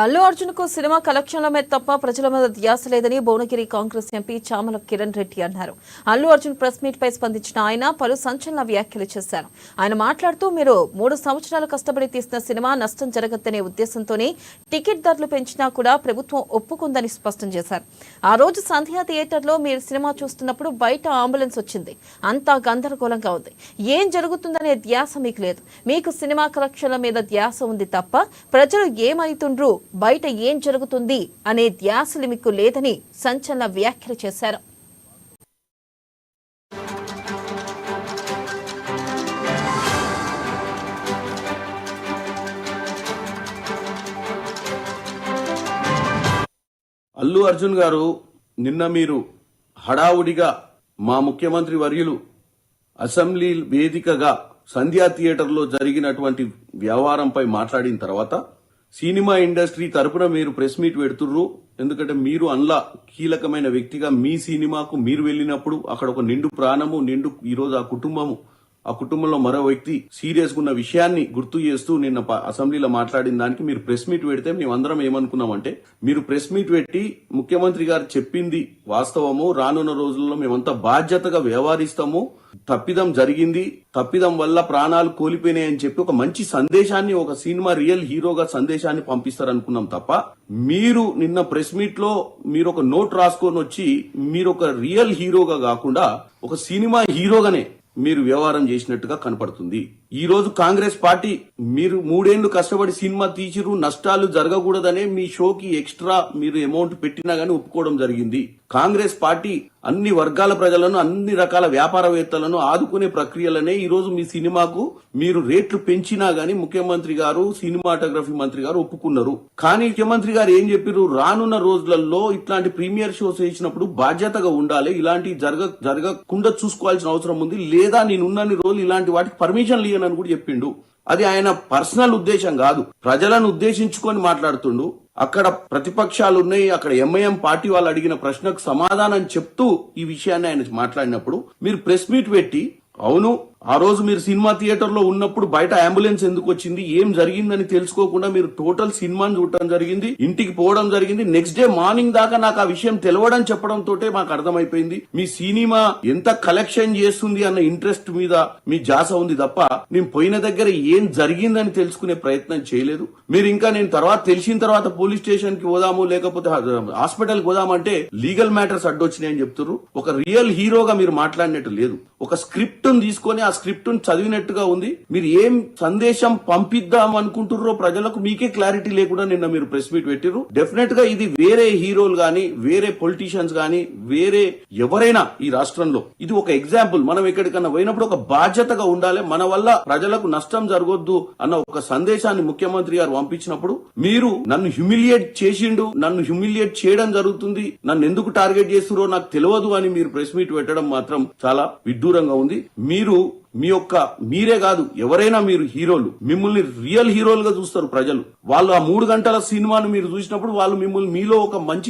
అల్లు అర్జున్ కు సినిమా కలెక్షన్ల మీద తప్ప ప్రజల మీద ధ్యాస లేదని భువనగిరి కాంగ్రెస్ ఎంపీ చామల కిరణ్ రెడ్డి అన్నారు. అల్లు అర్జున్ ప్రెస్ మీట్ పై స్పందించిన ఆయన పలు సంచలన వ్యాఖ్యలు చేశారు. ఆయన మాట్లాడుతూ మీరు 3 సంవత్సరాలు కష్టపడి తీసిన సినిమా నష్టం జరగద్దనే ఉద్దేశంతోనే టికెట్ ధరలు పెంచినా కూడా ప్రభుత్వం ఒప్పుకుందని స్పష్టం చేశారు. ఆ రోజు సంధ్యా థియేటర్లో మీరు సినిమా చూస్తున్నప్పుడు బయట అంబులెన్స్ వచ్చింది. అంతా గందరగోళంగా ఉంది. ఏం జరుగుతుందనే ధ్యాస మీకు లేదు. మీకు సినిమా కలెక్షన్ల మీద ధ్యాస ఉంది తప్ప ప్రజలు ఏమైతుండ్రు, బయట ఏం జరుగుతుంది అనే ధ్యాసలు మీకు లేదని సంచలన వ్యాఖ్యలు చేశారు. అల్లు అర్జున్ గారు, నిన్న మీరు హడావుడిగా మా ముఖ్యమంత్రి వర్యులు అసెంబ్లీ వేదికగా సంధ్యా థియేటర్లో జరిగినటువంటి వ్యవహారంపై మాట్లాడిన తర్వాత సినిమా ఇండస్ట్రీ తరపున మీరు ప్రెస్ మీట్ పెడుతుర్రు. ఎందుకంటే మీరు అందులో కీలకమైన వ్యక్తిగా మీ సినిమాకు మీరు వెళ్ళినప్పుడు అక్కడ ఒక నిండు ప్రాణము ఈరోజు ఆ కుటుంబంలో మరో వ్యక్తి సీరియస్ ఉన్న విషయాన్ని గుర్తు చేస్తూ నిన్న అసెంబ్లీలో మాట్లాడిన దానికి మీరు ప్రెస్ మీట్ పెడితే మేమందరం ఏమనుకున్నామంటే, మీరు ప్రెస్ మీట్ పెట్టి ముఖ్యమంత్రి గారు చెప్పింది వాస్తవము, రానున్న రోజుల్లో మేమంతా బాధ్యతగా వ్యవహరిస్తాము, తప్పిదం జరిగింది, తప్పిదం వల్ల ప్రాణాలు కోల్పోయినాయని చెప్పి ఒక మంచి సందేశాన్ని, ఒక సినిమా రియల్ హీరోగా సందేశాన్ని పంపిస్తారనుకున్నాం తప్ప, మీరు నిన్న ప్రెస్ మీట్ లో మీరు ఒక నోట్ రాసుకొని వచ్చి మీరు ఒక రియల్ హీరోగా కాకుండా ఒక సినిమా హీరోగానే మీరు వ్యవహారం చేసినట్టుగా కనపడుతుంది. ఈ రోజు కాంగ్రెస్ పార్టీ మీరు 3 ఏళ్లు కష్టపడి సినిమా తీసిరు, నష్టాలు జరగకూడదనే మీ షోకి ఎక్స్ట్రా మీరు అమౌంట్ పెట్టినా గానీ ఒప్పుకోవడం జరిగింది. కాంగ్రెస్ పార్టీ అన్ని వర్గాల ప్రజలను, అన్ని రకాల వ్యాపారవేత్తలను ఆదుకునే ప్రక్రియలనే ఈ రోజు మీ సినిమాకు మీరు రేట్లు పెంచినా గానీ ముఖ్యమంత్రి గారు, సినిమాటోగ్రఫీ మంత్రి గారు ఒప్పుకున్నారు. కానీ ముఖ్యమంత్రి గారు ఏం చెప్పారు, రానున్న రోజులలో ఇట్లాంటి ప్రీమియర్ షోస్ వేసినప్పుడు బాధ్యతగా ఉండాలి, ఇలాంటి జరగకుండా చూసుకోవాల్సిన అవసరం ఉంది, లేదా నేనున్నన్ని రోజులు ఇలాంటి వాటికి పర్మిషన్ అని కూడా చెప్పిండు. అది ఆయన పర్సనల్ ఉద్దేశం కాదు, ప్రజలను ఉద్దేశించుకొని మాట్లాడుతుండు. అక్కడ ప్రతిపక్షాలు ఉన్నాయి, అక్కడ ఎంఐఎం పార్టీ వాళ్ళు అడిగిన ప్రశ్నకు సమాధానం చెప్తూ ఈ విషయాన్ని ఆయన మాట్లాడినప్పుడు మీరు ప్రెస్ మీట్ పెట్టి, అవును ఆ రోజు మీరు సినిమా థియేటర్ లో ఉన్నప్పుడు బయట అంబులెన్స్ ఎందుకు వచ్చింది, ఏం జరిగిందని తెలుసుకోకుండా మీరు టోటల్ సినిమాని చూడటం జరిగింది, ఇంటికి పోవడం జరిగింది. నెక్స్ట్ డే మార్నింగ్ దాకా నాకు ఆ విషయం తెలవడం చెప్పడం తోటే మాకు అర్థమైపోయింది మీ సినిమా ఎంత కలెక్షన్ చేస్తుంది అన్న ఇంట్రెస్ట్ మీద మీ జాస ఉంది తప్ప నేను పోయిన దగ్గర ఏం జరిగిందని తెలుసుకునే ప్రయత్నం చేయలేదు. మీరు ఇంకా నేను తెలిసిన తర్వాత పోలీస్ స్టేషన్ కి పోదాము, లేకపోతే హాస్పిటల్ కి పోదామంటే లీగల్ మ్యాటర్స్ అడ్డొచ్చినాయని చెప్తున్నారు. ఒక రియల్ హీరోగా మీరు మాట్లాడినట్టు లేదు. ఒక స్క్రిప్ట్ తీసుకొని ఆ స్క్రిప్ట్ చదివినట్టుగా ఉంది. మీరు ఏం సందేశం పంపిద్దాం అనుకుంటుర్రో ప్రజలకు మీకే క్లారిటీ లేకుండా నిన్న మీరు ప్రెస్ మీట్ పెట్టిర్రు. డెఫినెట్ గా ఇది వేరే హీరోలు గాని, వేరే పొలిటీషియన్స్ గాని, వేరే ఎవరైనా ఈ రాష్ట్రంలో ఇది ఒక ఎగ్జాంపుల్. మనం ఎక్కడికన్నా పోయినప్పుడు ఒక బాధ్యతగా ఉండాలి, మన వల్ల ప్రజలకు నష్టం జరగొద్దు అన్న ఒక సందేశాన్ని ముఖ్యమంత్రి గారు పంపించినప్పుడు మీరు నన్ను హ్యూమిలియేట్ చేసిండు, నన్ను హ్యూమిలియేట్ చేయడం జరుగుతుంది, నన్ను ఎందుకు టార్గెట్ చేస్తురో నాకు తెలియదు అని మీరు ప్రెస్ మీట్ పెట్టడం మాత్రం చాలా విడ్డూరంగా ఉంది. మీరే కాదు, ఎవరైనా మీరు హీరోలు, మిమ్మల్ని రియల్ హీరోలుగా చూస్తారు ప్రజలు. వాళ్ళు ఆ 3 గంటల సినిమాను మీరు చూసినప్పుడు వాళ్ళు మిమ్మల్ని మీలో ఒక మంచి